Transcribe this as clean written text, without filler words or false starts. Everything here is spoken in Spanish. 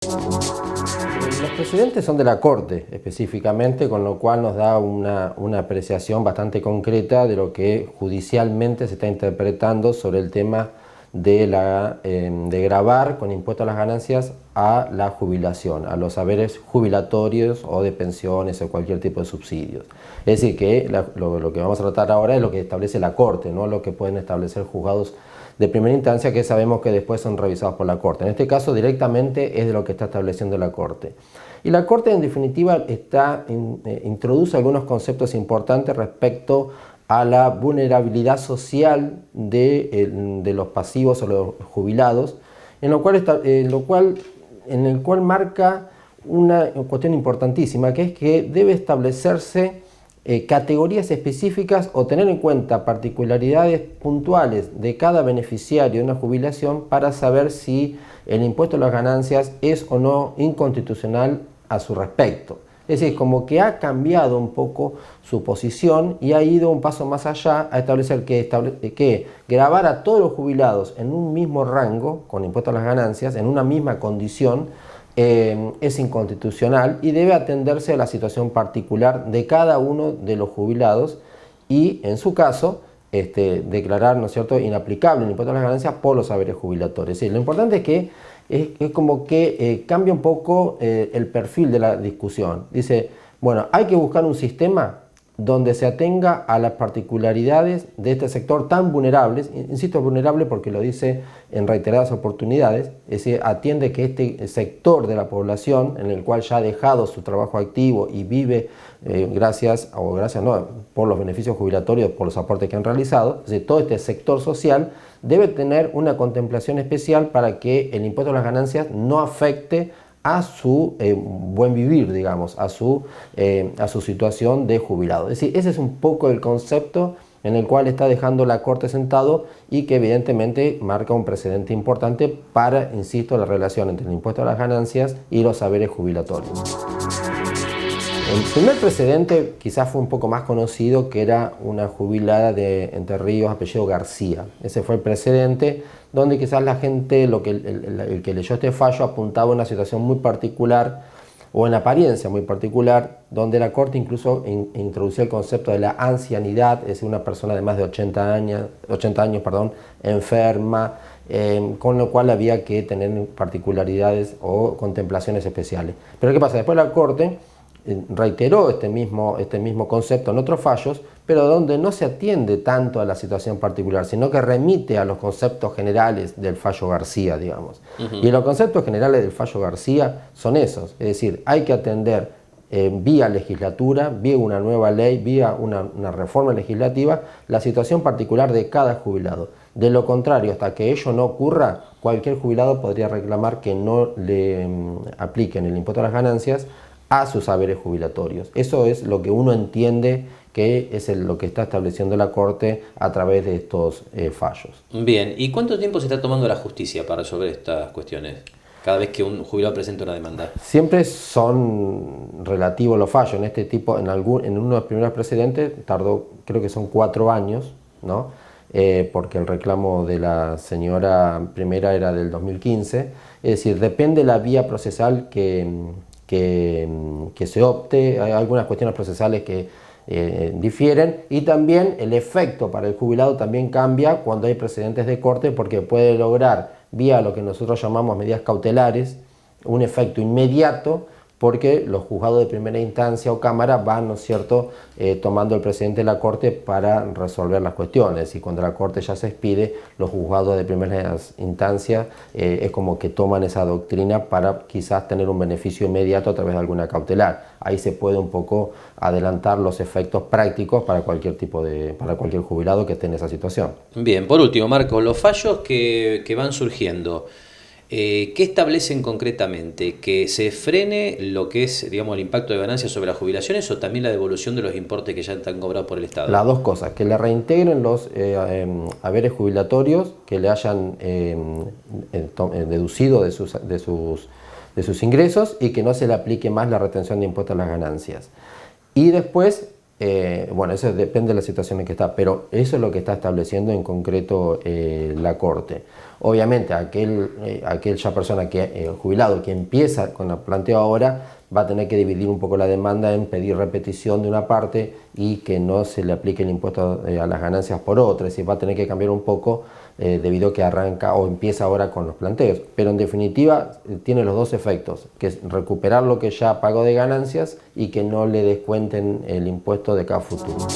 Los precedentes son de la Corte específicamente, con lo cual nos da una apreciación bastante concreta de lo que judicialmente se está interpretando sobre el tema de gravar con impuesto a las ganancias a la jubilación, a los haberes jubilatorios o de pensiones o cualquier tipo de subsidios. Es decir, que lo que vamos a tratar ahora es lo que establece la Corte, no lo que pueden establecer juzgados de primera instancia, que sabemos que después son revisados por la Corte. En este caso directamente es de lo que está estableciendo la Corte. Y la Corte en definitiva introduce algunos conceptos importantes respecto a la vulnerabilidad social de los pasivos o los jubilados, en el cual marca una cuestión importantísima, que es que debe establecerse categorías específicas o tener en cuenta particularidades puntuales de cada beneficiario de una jubilación para saber si el impuesto a las ganancias es o no inconstitucional a su respecto. Es decir, como que ha cambiado un poco su posición y ha ido un paso más allá a establecer que gravar a todos los jubilados en un mismo rango, con impuesto a las ganancias, en una misma condición, es inconstitucional y debe atenderse a la situación particular de cada uno de los jubilados y, en su caso, declarar, ¿no es cierto?, inaplicable el impuesto a las ganancias por los haberes jubilatorios. Es decir, lo importante es que es como que cambia un poco el perfil de la discusión. Dice, bueno, hay que buscar un sistema donde se atenga a las particularidades de este sector tan vulnerables, insisto, vulnerable porque lo dice en reiteradas oportunidades, es decir, atiende que este sector de la población, en el cual ya ha dejado su trabajo activo y vive por los beneficios jubilatorios, por los aportes que han realizado, es decir, todo este sector social debe tener una contemplación especial para que el impuesto a las ganancias no afecte a su buen vivir, digamos, a su situación de jubilado. Es decir, ese es un poco el concepto en el cual está dejando la Corte sentado y que evidentemente marca un precedente importante para, insisto, la relación entre el impuesto a las ganancias y los haberes jubilatorios. El primer precedente quizás fue un poco más conocido, que era una jubilada de Entre Ríos, apellido García. Ese fue el precedente donde quizás la gente, el que leyó este fallo, apuntaba a una situación muy particular, o en apariencia muy particular, donde la Corte incluso introdució el concepto de la ancianidad, es decir, una persona de más de 80 años, enferma, con lo cual había que tener particularidades o contemplaciones especiales. Pero ¿qué pasa? Después la Corte reiteró este mismo concepto en otros fallos, pero donde no se atiende tanto a la situación particular, sino que remite a los conceptos generales del fallo García, digamos. Y los conceptos generales del fallo García son esos, es decir, hay que atender vía legislatura, vía una nueva ley, vía una reforma legislativa, la situación particular de cada jubilado. De lo contrario, hasta que ello no ocurra, cualquier jubilado podría reclamar que no le apliquen el impuesto a las ganancias a sus haberes jubilatorios. Eso es lo que uno entiende que es lo que está estableciendo la Corte a través de estos fallos. Bien, ¿y cuánto tiempo se está tomando la justicia para resolver estas cuestiones? Cada vez que un jubilado presenta una demanda. Siempre son relativos los fallos. En este tipo, en uno de los primeros precedentes, tardó, creo que son 4 años, ¿no? Porque el reclamo de la señora primera era del 2015. Es decir, depende de la vía procesal que se opte. Hay algunas cuestiones procesales que difieren, y también el efecto para el jubilado también cambia cuando hay precedentes de Corte, porque puede lograr vía lo que nosotros llamamos medidas cautelares un efecto inmediato, porque los juzgados de primera instancia o cámara van, ¿no es cierto?, tomando el precedente de la Corte para resolver las cuestiones, y cuando la Corte ya se expide, los juzgados de primera instancia es como que toman esa doctrina para quizás tener un beneficio inmediato a través de alguna cautelar. Ahí se puede un poco adelantar los efectos prácticos para cualquier jubilado que esté en esa situación. Bien, por último, Marcos, los fallos que van surgiendo, ¿qué establecen concretamente? ¿Que se frene lo que es, digamos, el impacto de ganancias sobre las jubilaciones, o también la devolución de los importes que ya están cobrados por el Estado? Las dos cosas, que le reintegren los haberes jubilatorios que le hayan deducido de sus ingresos, y que no se le aplique más la retención de impuestos a las ganancias. Y después Bueno, eso depende de la situación en que está, pero eso es lo que está estableciendo en concreto la Corte. Obviamente, aquel ya persona que jubilado que empieza con el planteo ahora va a tener que dividir un poco la demanda en pedir repetición de una parte y que no se le aplique el impuesto a las ganancias por otra, es decir, va a tener que cambiar un poco debido a que arranca o empieza ahora con los planteos. Pero en definitiva tiene los dos efectos, que es recuperar lo que ya pagó de ganancias y que no le descuenten el impuesto de cada futuro.